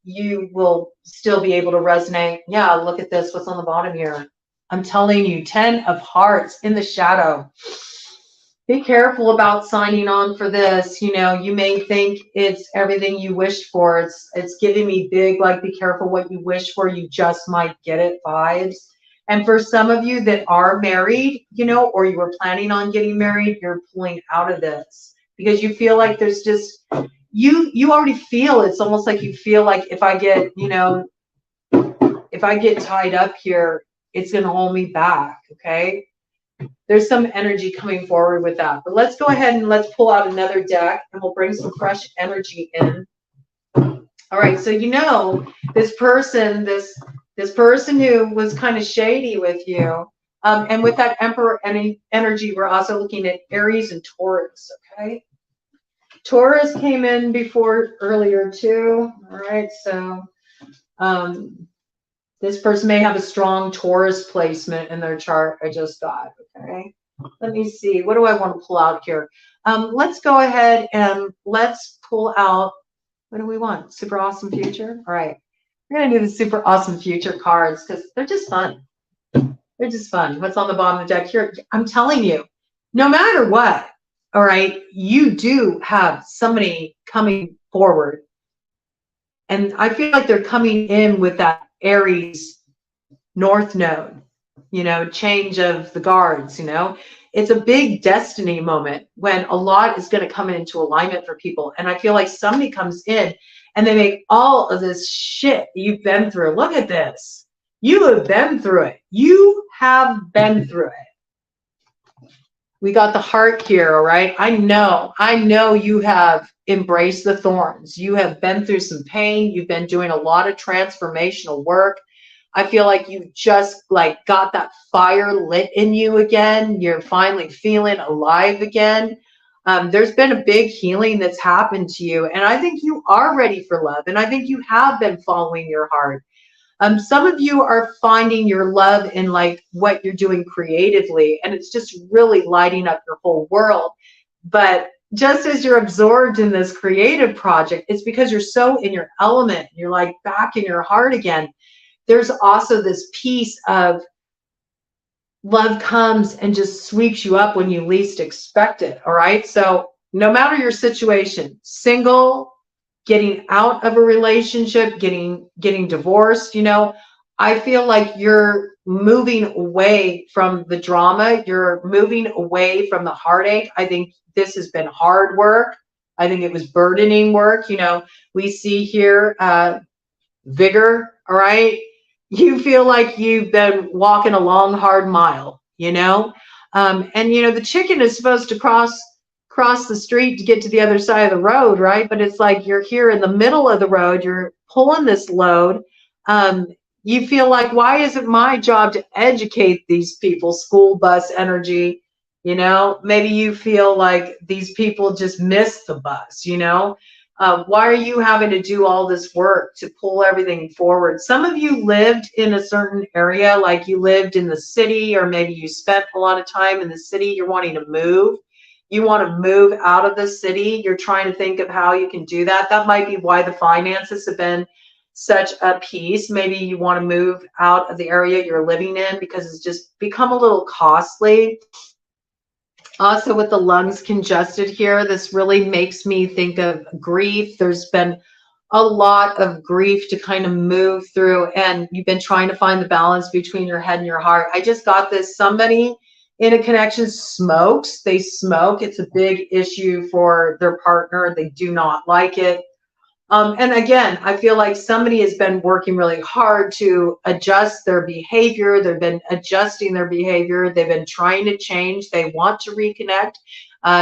[SPEAKER 1] you will still be able to resonate. Yeah, look at this. What's on the bottom here? I'm telling you, 10 of Hearts in the shadow. Be careful about signing on for this. You know, you may think it's everything you wished for. It's giving me big, like, be careful what you wish for. You just might get it vibes. And for some of you that are married, you know, or you were planning on getting married, you're pulling out of this because you feel like there's just, you already feel, it's almost like you feel like if I get, you know, if I get tied up here, it's going to hold me back. Okay. There's some energy coming forward with that. But let's go ahead and let's pull out another deck and we'll bring some fresh energy in. All right, so you know this person, this person who was kind of shady with you, and with that Emperor energy, we're also looking at Aries and Taurus. Okay, Taurus came in before earlier too. All right, so this person may have a strong Taurus placement in their chart. I just got. Okay, let me see. What do I want to pull out here? Let's go ahead and let's pull out. What do we want? Super awesome future? All right. We're going to do the super awesome future cards because they're just fun. They're just fun. What's on the bottom of the deck here? I'm telling you, no matter what, all right, you do have somebody coming forward. And I feel like they're coming in with that Aries North node, you know, change of the guards, you know. It's a big destiny moment when a lot is going to come into alignment for people. And I feel like somebody comes in and they make all of this shit you've been through. Look at this. You have been through it. You have been through it. We got the heart here, all right? I know you have embraced the thorns. You have been through some pain. You've been doing a lot of transformational work. I feel like you just like got that fire lit in you again. You're finally feeling alive again. There's been a big healing that's happened to you. And I think you are ready for love. And I think you have been following your heart. Some of you are finding your love in like what you're doing creatively. And it's just really lighting up your whole world. But just as you're absorbed in this creative project, it's because you're so in your element. You're like back in your heart again. There's also this piece of love comes and just sweeps you up when you least expect it. All right. So no matter your situation, single, getting out of a relationship, getting divorced, you know, I feel like you're moving away from the drama. You're moving away from the heartache. I think this has been hard work. I think it was burdening work. You know, we see here vigor. All right. You feel like you've been walking a long, hard mile, you know? And, you know, the chicken is supposed to cross the street to get to the other side of the road, right? But it's like you're here in the middle of the road. You're pulling this load. You feel like, why is it my job to educate these people? School bus energy, you know? Maybe you feel like these people just missed the bus, you know? Why are you having to do all this work to pull everything forward? Some of you lived in a certain area, like you lived in the city, or maybe you spent a lot of time in the city. You're wanting to move. You want to move out of the city. You're trying to think of how you can do that. That might be why the finances have been such a piece. Maybe you want to move out of the area you're living in because it's just become a little costly. Also, with the lungs congested here, this really makes me think of grief. There's been a lot of grief to kind of move through, and you've been trying to find the balance between your head and your heart. I just got this. Somebody in a connection smokes. They smoke. It's a big issue for their partner. They do not like it. And again, I feel like somebody has been working really hard to adjust their behavior. They've been adjusting their behavior. They've been trying to change. They want to reconnect.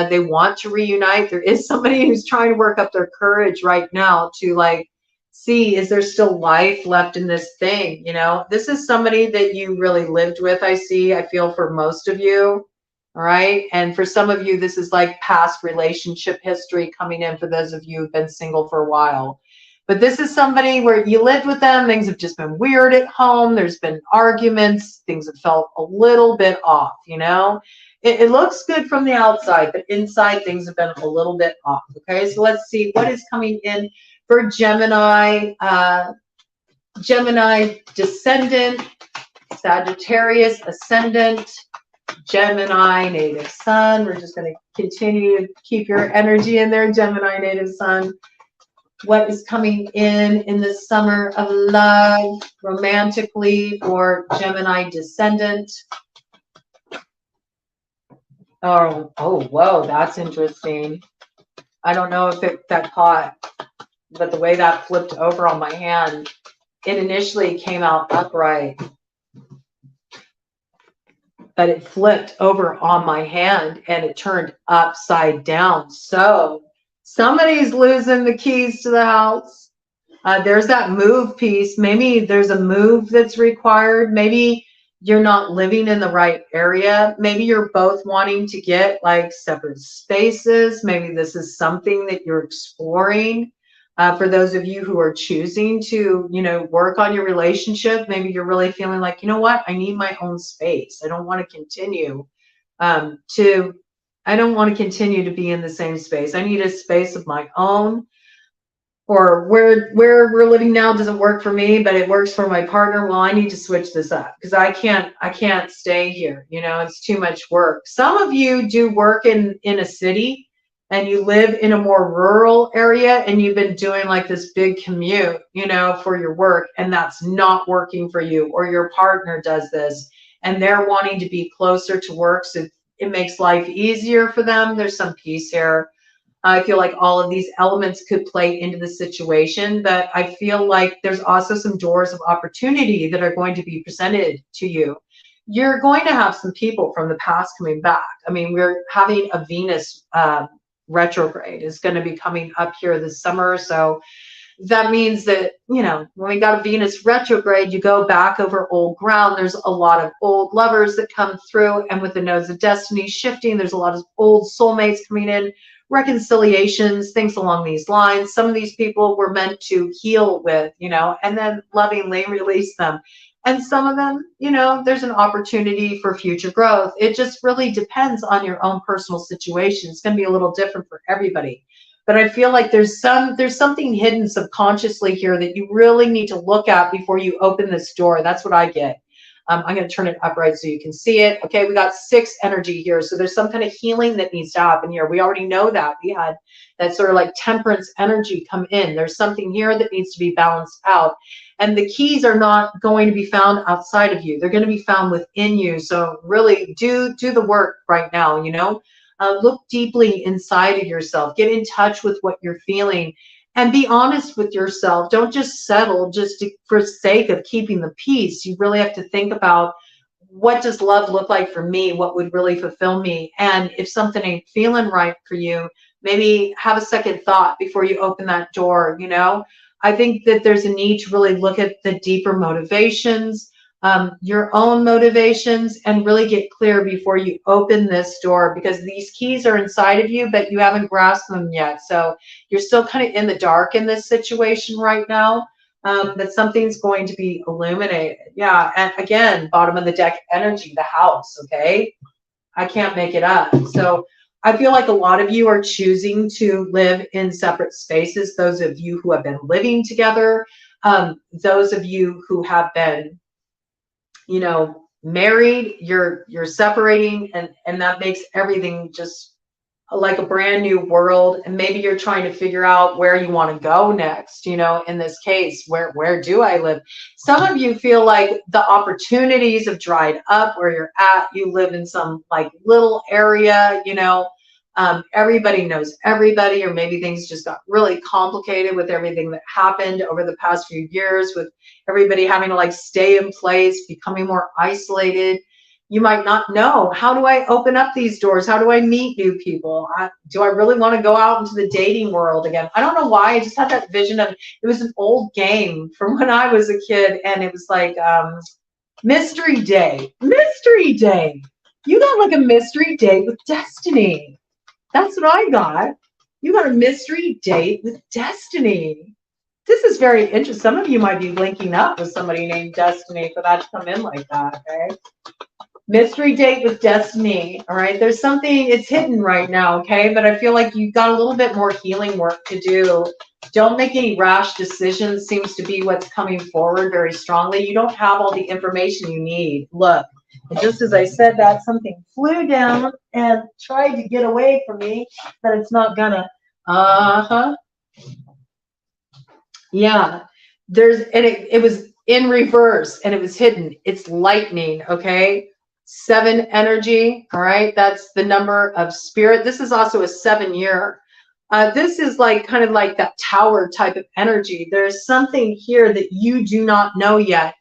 [SPEAKER 1] They want to reunite. There is somebody who's trying to work up their courage right now to like see, is there still life left in this thing? You know, this is somebody that you really lived with. I feel for most of you. All right. And for some of you, this is like past relationship history coming in for those of you who've been single for a while. But this is somebody where you lived with them. Things have just been weird at home. There's been arguments. Things have felt a little bit off, you know. It looks good from the outside, but inside things have been a little bit off. Okay. So let's see what is coming in for Gemini, Gemini Descendant, Sagittarius Ascendant, Gemini native sun. We're just going to continue to keep your energy in there, Gemini native sun. What is coming in the summer of love romantically for Gemini Descendant? Oh, whoa, that's interesting. I don't know if that caught, but the way that flipped over on my hand, it initially came out upright, but it flipped over on my hand and it turned upside down. So somebody's losing the keys to the house. There's that move piece. Maybe there's a move that's required. Maybe you're not living in the right area. Maybe you're both wanting to get like separate spaces. Maybe this is something that you're exploring. For those of you who are choosing to, work on your relationship, maybe you're really feeling like, you know what, I need my own space. I don't want to continue to be in the same space. I need a space of my own. Or where we're living now doesn't work for me, but it works for my partner. Well, I need to switch this up because I can't stay here. It's too much work. Some of you do work in a city and you live in a more rural area and you've been doing like this big commute, for your work, and that's not working for you, or your partner does this and they're wanting to be closer to work so it makes life easier for them. There's some peace here. I feel like all of these elements could play into the situation, but I feel like there's also some doors of opportunity that are going to be presented to you. You're going to have some people from the past coming back. I mean, we're having a Venus retrograde is going to be coming up here this summer. So that means that, when we got a Venus retrograde, you go back over old ground. There's a lot of old lovers that come through, and with the nodes of destiny shifting, there's a lot of old soulmates coming in, reconciliations, things along these lines. Some of these people were meant to heal with, and then lovingly release them. And some of them, there's an opportunity for future growth. It just really depends on your own personal situation. It's going to be a little different for everybody. But I feel like there's something hidden subconsciously here that you really need to look at before you open this door. That's what I get. I'm going to turn it upright so you can see it. Okay, we got 6 energy here. So there's some kind of healing that needs to happen here. We already know that. We had that sort of like temperance energy come in. There's something here that needs to be balanced out. And the keys are not going to be found outside of you. They're going to be found within you. So really do the work right now, look deeply inside of yourself. Get in touch with what you're feeling. And be honest with yourself. Don't just settle for sake of keeping the peace. You really have to think about, what does love look like for me? What would really fulfill me? And if something ain't feeling right for you, maybe have a second thought before you open that door. I think that there's a need to really look at the deeper motivations, your own motivations, and really get clear before you open this door, because these keys are inside of you, but you haven't grasped them yet. So you're still kind of in the dark in this situation right now, but something's going to be illuminated. Yeah, and again, bottom of the deck energy, the house, okay? I can't make it up. So I feel like a lot of you are choosing to live in separate spaces. Those of you who have been living together, those of you who have been married, you're separating, and that makes everything just like a brand new world. And maybe you're trying to figure out where you want to go next. In this case, where do I live? Some of you feel like the opportunities have dried up where you're at. You live in some like little area, everybody knows everybody, or maybe things just got really complicated with everything that happened over the past few years, with everybody having to like stay in place, becoming more isolated. You might not know, how do I open up these doors? How do I meet new people? Do I really want to go out into the dating world again? I don't know why. I just had that vision of, it was an old game from when I was a kid, and it was like mystery day. Mystery day. You got like a mystery date with destiny. That's what I got. You got a mystery date with destiny. This is very interesting. Some of you might be linking up with somebody named Destiny for that to come in like that, okay? Mystery date with destiny, all right? There's something, it's hidden right now, okay? But I feel like you've got a little bit more healing work to do. Don't make any rash decisions, seems to be what's coming forward very strongly. You don't have all the information you need. Look, And just as I said that, something flew down and tried to get away from me, but it's not gonna. Uh-huh. Yeah. It was in reverse and it was hidden. It's lightning, okay? 7 energy, all right? That's the number of spirit. This is also a 7-year. This is like kind of like that tower type of energy. There's something here that you do not know yet.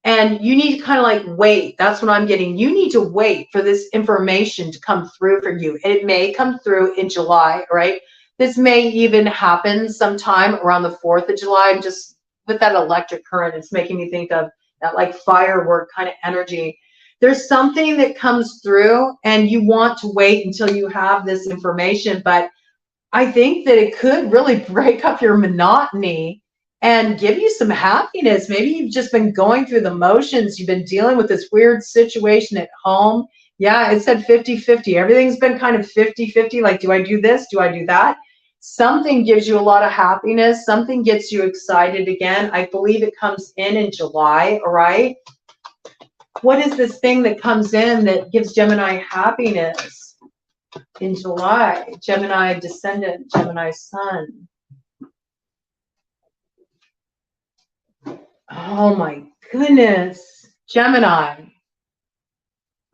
[SPEAKER 1] And you need to kind of like wait. That's what I'm getting. You need to wait for this information to come through for you. It may come through in July, right? This may even happen sometime around the 4th of July. And just with that electric current, it's making me think of that like firework kind of energy. There's something that comes through and you want to wait until you have this information. But I think that it could really break up your monotony and give you some happiness. Maybe you've just been going through the motions. You've been dealing with this weird situation at home. Yeah, it said 50-50. Everything's been kind of 50-50. Like, do I do this? Do I do that? Something gives you a lot of happiness. Something gets you excited again. I believe it comes in July, all right? What is this thing that comes in that gives Gemini happiness in July? Gemini Descendant, Gemini Sun. Oh my goodness, Gemini.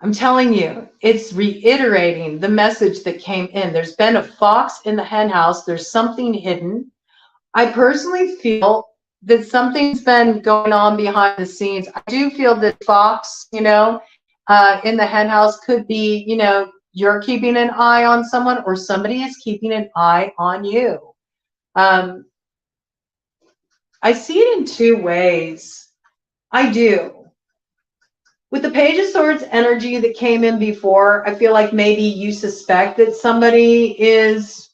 [SPEAKER 1] I'm telling you, it's reiterating the message that came in. There's been a fox in the hen house. There's something hidden. I personally feel that something's been going on behind the scenes. I do feel that fox, in the hen house could be, you're keeping an eye on someone or somebody is keeping an eye on you. I see it in 2 ways. I do. With the Page of Swords energy that came in before, I feel like maybe you suspect that somebody is,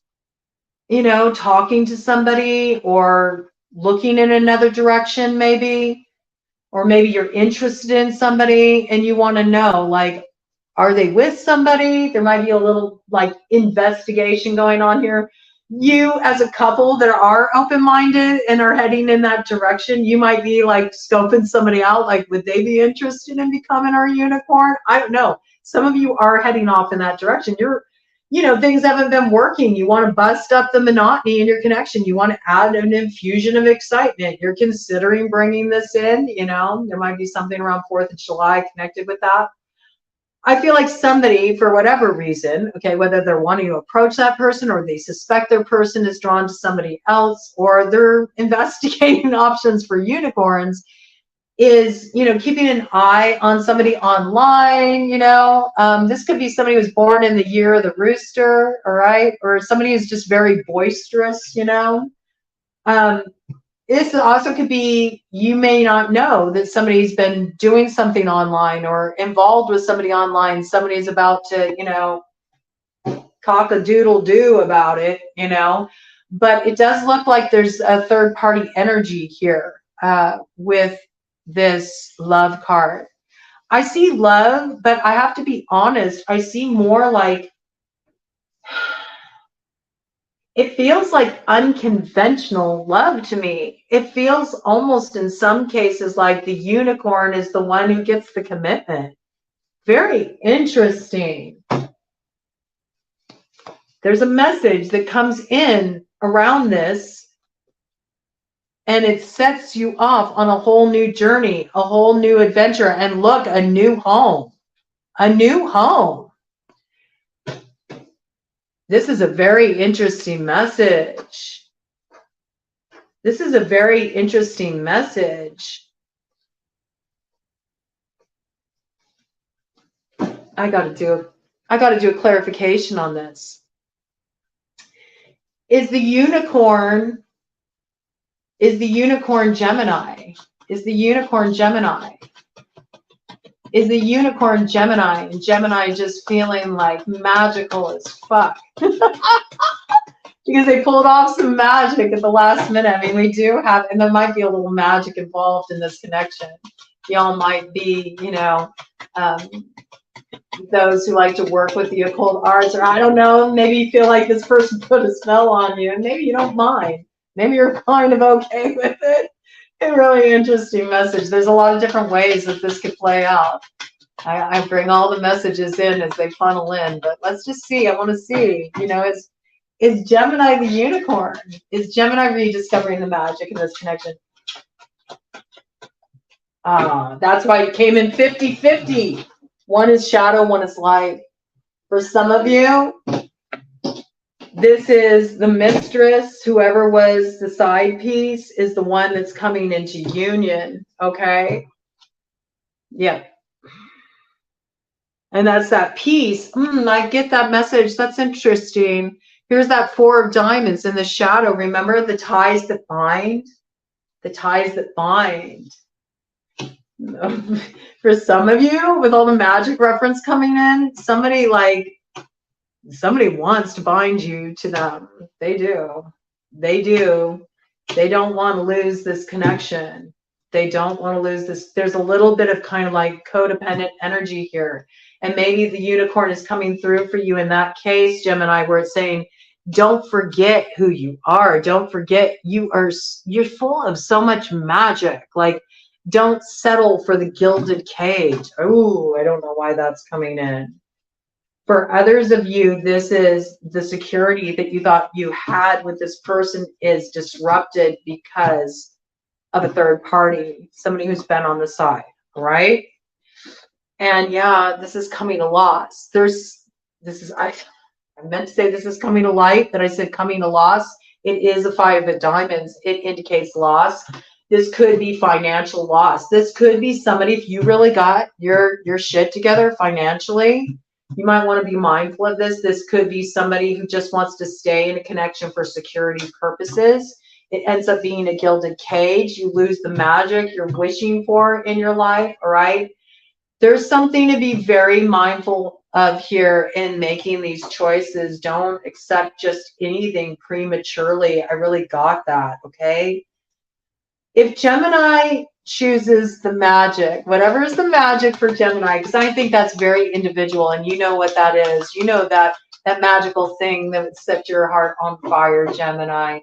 [SPEAKER 1] talking to somebody or looking in another direction maybe, or maybe you're interested in somebody and you want to know, like, are they with somebody? There might be a little like investigation going on here. You as a couple that are open-minded and are heading in that direction, you might be like scoping somebody out, like, would they be interested in becoming our unicorn? I don't know. Some of you are heading off in that direction. Things haven't been working. You want to bust up the monotony in your connection. You want to add an infusion of excitement. You're considering bringing this in, there might be something around 4th of July connected with that. I feel like somebody, for whatever reason, okay, whether they're wanting to approach that person or they suspect their person is drawn to somebody else or they're investigating options for unicorns, is, keeping an eye on somebody online, this could be somebody who's born in the year of the rooster, all right, or somebody who's just very boisterous, This also could be, you may not know that somebody's been doing something online or involved with somebody online. Somebody's about to, cock-a-doodle-doo about it, But it does look like there's a third-party energy here with this love card. I see love, but I have to be honest. I see more like, it feels like unconventional love to me. It feels almost in some cases like the unicorn is the one who gets the commitment. Very interesting. There's a message that comes in around this, and it sets you off on a whole new journey, a whole new adventure, and look, a new home. A new home. This is a very interesting message. This is a very interesting message. I got to do a clarification on this. Is the unicorn Gemini? Is the unicorn Gemini? Is the unicorn Gemini, and Gemini just feeling like magical as fuck? Because they pulled off some magic at the last minute. I mean, we do have, and there might be a little magic involved in this connection. Y'all might be, those who like to work with the occult arts, or I don't know, maybe you feel like this person put a spell on you, and maybe you don't mind. Maybe you're kind of okay with it. A really interesting message. There's a lot of different ways that this could play out. I bring all the messages in as they funnel in, but let's just see. I want to see, you know, is Gemini the unicorn? Is Gemini rediscovering the magic in this connection? That's why it came in 50-50. One is shadow, one is light. For some of you, this is the mistress. Whoever was the side piece is the one that's coming into union. Okay. Yeah. And that's that piece. I get that message. That's interesting. Here's that 4 of diamonds in the shadow. Remember the ties that bind? The ties that bind. For some of you, with all the magic reference coming in, somebody wants to bind you to them. They do. They do. They don't want to lose this connection. They don't want to lose this. There's a little bit of kind of like codependent energy here. And maybe the unicorn is coming through for you in that case, Gemini, where it's saying, don't forget who you are. Don't forget you're full of so much magic. Like, don't settle for the gilded cage. Oh, I don't know why that's coming in. For others of you, this is the security that you thought you had with this person is disrupted because of a third party, somebody who's been on the side, right? And yeah, this is coming to loss. I meant to say this is coming to light, but I said coming to loss. It is a 5 of diamonds. It indicates loss. This could be financial loss. This could be somebody, if you really got your shit together financially, you might want to be mindful of this. This could be somebody who just wants to stay in a connection for security purposes. It ends up being a gilded cage. You lose the magic you're wishing for in your life, all right? There's something to be very mindful of here in making these choices. Don't accept just anything prematurely. I really got that, okay? If Gemini chooses the magic, whatever is the magic for Gemini, because I think that's very individual, and you know what that is. You know that magical thing that would set your heart on fire, Gemini.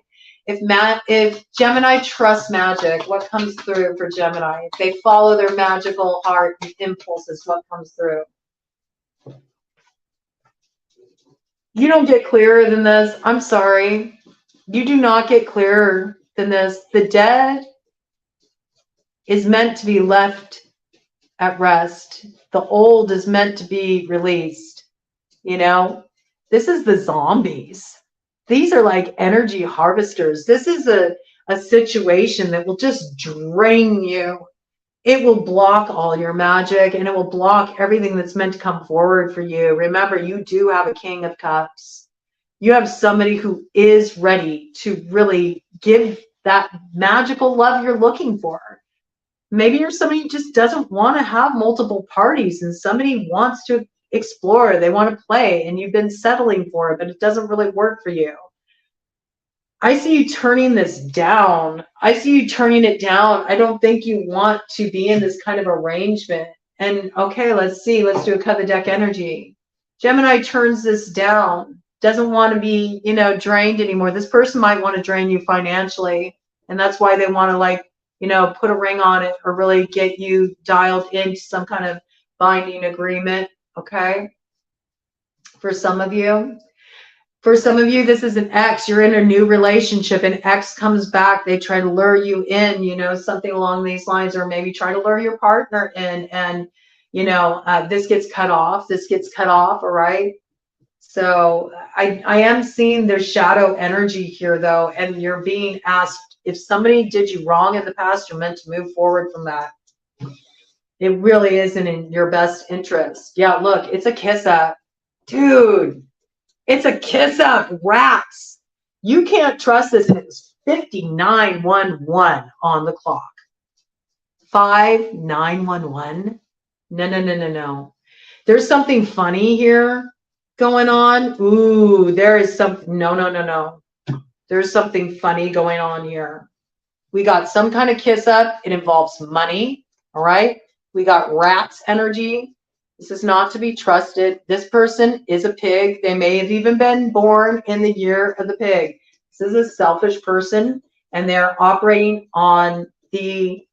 [SPEAKER 1] If Gemini trusts magic, what comes through for Gemini? If they follow their magical heart impulses, what comes through? You don't get clearer than this. I'm sorry. You do not get clearer than this. The dead is meant to be left at rest. The old is meant to be released. You know, this is the zombies. These are like energy harvesters. This is a situation that will just drain you. It will block all your magic, and it will block everything that's meant to come forward for you. Remember, you do have a King of Cups. You have somebody who is ready to really give that magical love you're looking for. Maybe you're somebody who just doesn't want to have multiple parties, and somebody wants to explore, they want to play, and you've been settling for it, but it doesn't really work for you. I see you turning this down. I see you turning it down. I don't think you want to be in this kind of arrangement. And okay, let's see. Let's do a cut the deck energy. Gemini turns this down. Doesn't want to be, drained anymore. This person might want to drain you financially, and that's why they want to put a ring on it or really get you dialed into some kind of binding agreement. Okay. For some of you, this is an ex. You're in a new relationship. An ex comes back. They try to lure you in, something along these lines, or maybe try to lure your partner in. And, this gets cut off. All right. So I am seeing there's shadow energy here, though. And you're being asked, if somebody did you wrong in the past, you're meant to move forward from that. It really isn't in your best interest. Yeah, look, it's a kiss up. Dude, it's a kiss up. Rats. You can't trust this. And it was 5911 on the clock. 5911. No. There's something funny here going on. Ooh, there is something. No. There's something funny going on here. We got some kind of kiss up. It involves money. All right. We got rats energy. This is not to be trusted. This person is a pig. They may have even been born in the year of the pig. This is a selfish person, and they're operating on the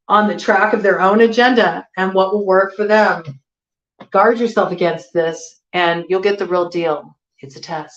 [SPEAKER 1] on the track of their own agenda and what will work for them. Guard yourself against this, and you'll get the real deal. It's a test.